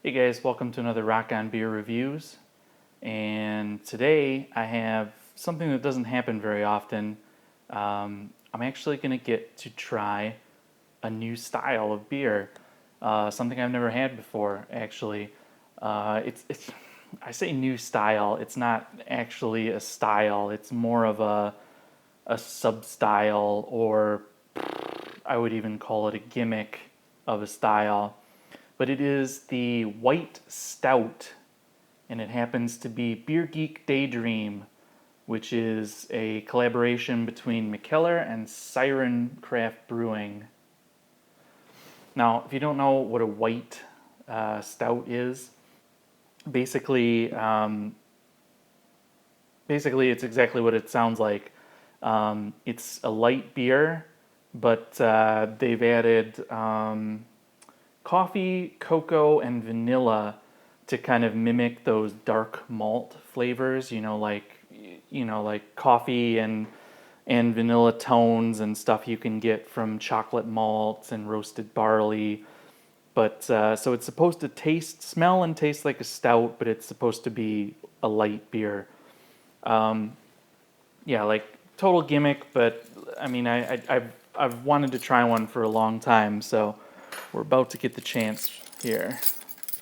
Hey guys, welcome to another Rock on Beer Reviews. And today I have something that doesn't happen very often. I'm actually going to get to try a new style of beer, something I've never had before. Actually, it's I say new style. It's not actually a style. It's more of a sub style, or I would even call it a gimmick of a style. But it is the white stout, and it happens to be Beergeek Daydream, which is a collaboration between Mikkeller and Siren Craft Brewing. Now, if you don't know what a white stout is, basically, basically it's exactly what it sounds like. It's a light beer, but they've added coffee, cocoa, and vanilla to kind of mimic those dark malt flavors. Like coffee and vanilla tones and stuff you can get from chocolate malts and roasted barley. But so it's supposed to smell and taste like a stout, but it's supposed to be a light beer. Yeah, like total gimmick, but I mean, I've wanted to try one for a long time, so we're about to get the chance here.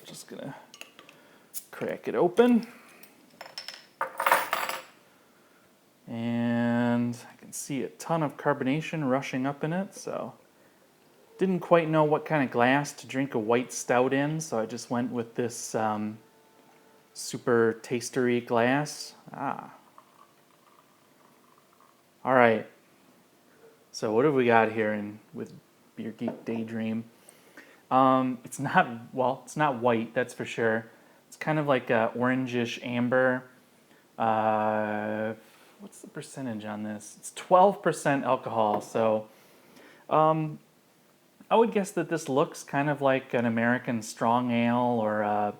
Just gonna crack it open. And I can see a ton of carbonation rushing up in it, so didn't quite know what kind of glass to drink a white stout in, so I just went with this super tastery glass. All right. So what have we got here with Beergeek Daydream? It's not white, that's for sure. It's kind of like a orangish amber. What's the percentage on this? It's 12% alcohol. So I would guess that this looks kind of like an American strong ale or a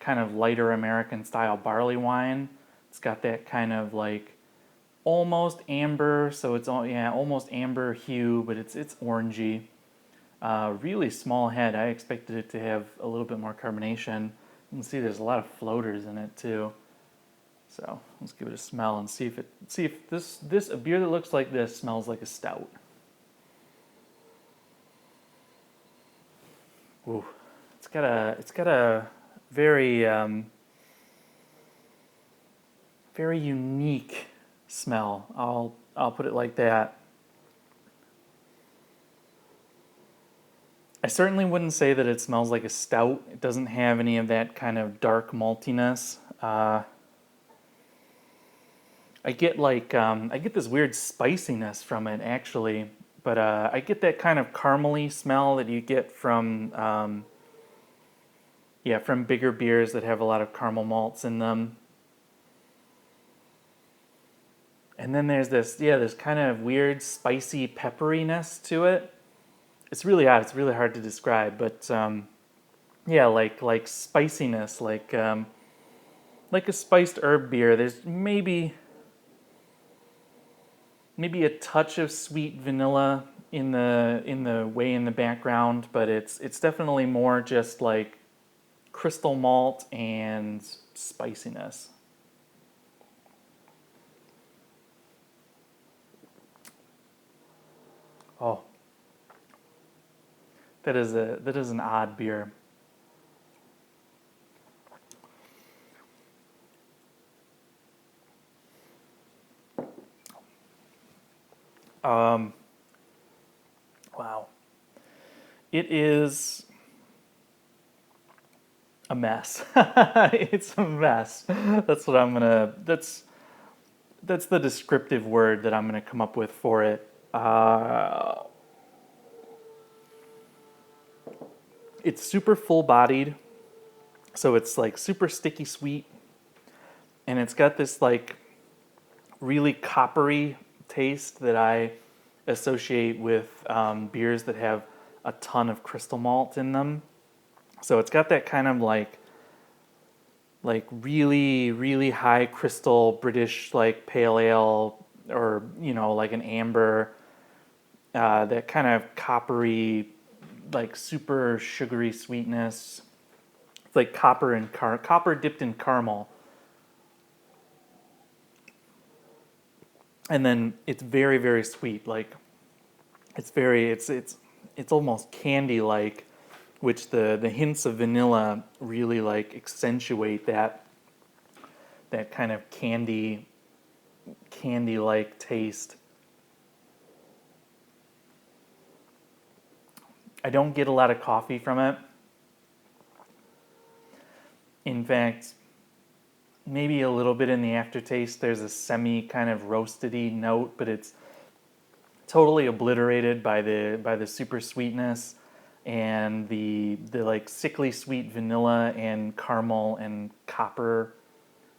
kind of lighter American style barley wine. It's got that kind of like almost amber, so it's almost amber hue, but it's orangey. Really small head. I expected it to have a little bit more carbonation. You can see there's a lot of floaters in it too. So let's give it a smell and see if this a beer that looks like this smells like a stout. Ooh, it's got a very very unique smell. I'll put it like that. I certainly wouldn't say that it smells like a stout. It doesn't have any of that kind of dark maltiness. I get this weird spiciness from it actually, but I get that kind of caramely smell that you get from from bigger beers that have a lot of caramel malts in them. And then there's this kind of weird spicy pepperiness to it. It's really odd. It's really hard to describe, but like spiciness, like a spiced herb beer. There's maybe a touch of sweet vanilla in the way in the background, but it's definitely more just like crystal malt and spiciness. Oh, that is an odd beer. Wow. It is a mess. It's a mess. That's what that's the descriptive word that I'm gonna come up with for it. It's super full bodied, so it's like super sticky sweet, and it's got this like really coppery taste that I associate with beers that have a ton of crystal malt in them. So it's got that kind of like really really high crystal British like pale ale, or like an amber, that kind of coppery like super sugary sweetness. It's like copper dipped in caramel. And then it's very, very sweet. Like it's almost candy like, which the hints of vanilla really like accentuate that kind of candy like taste. I don't get a lot of coffee from it. In fact, maybe a little bit in the aftertaste. There's a semi kind of roasted-y note, but it's totally obliterated by the super sweetness and the like sickly sweet vanilla and caramel and copper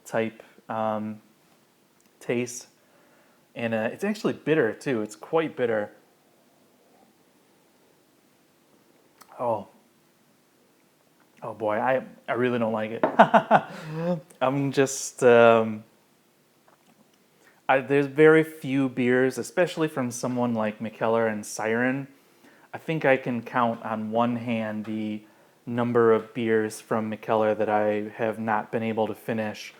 type taste. And it's actually bitter too. It's quite bitter. Oh, oh boy, I really don't like it. I'm just there's very few beers, especially from someone like Mikkeller and Siren. I think I can count on one hand the number of beers from Mikkeller that I have not been able to finish,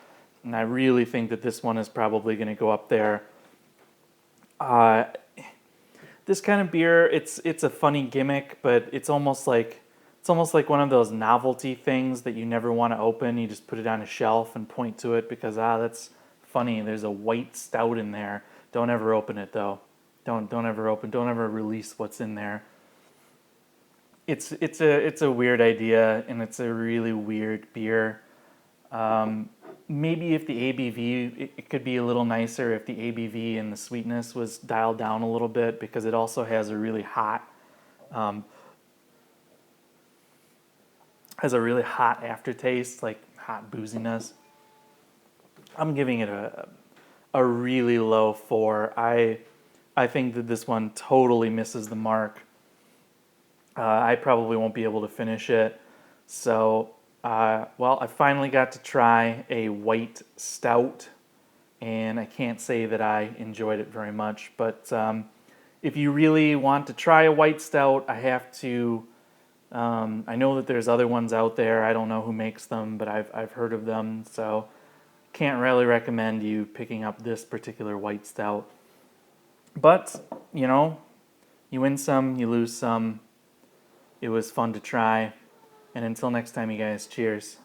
and I really think that this one is probably going to go up there. This kind of beer, it's a funny gimmick, but it's almost like one of those novelty things that you never want to open. You just put it on a shelf and point to it because that's funny. There's a white stout in there. Don't ever open it though. Don't ever release what's in there. It's a weird idea, and it's a really weird beer. Maybe if the ABV, it could be a little nicer if the ABV and the sweetness was dialed down a little bit, because it also has a really hot aftertaste, like hot booziness. I'm giving it a really low 4. I think that this one totally misses the mark. I probably won't be able to finish it. So, well, I finally got to try a white stout, and I can't say that I enjoyed it very much. But if you really want to try a white stout, I have to. I know that there's other ones out there. I don't know who makes them, but I've heard of them. So, can't really recommend you picking up this particular white stout. But you know, you win some, you lose some. It was fun to try. And until next time, you guys, cheers.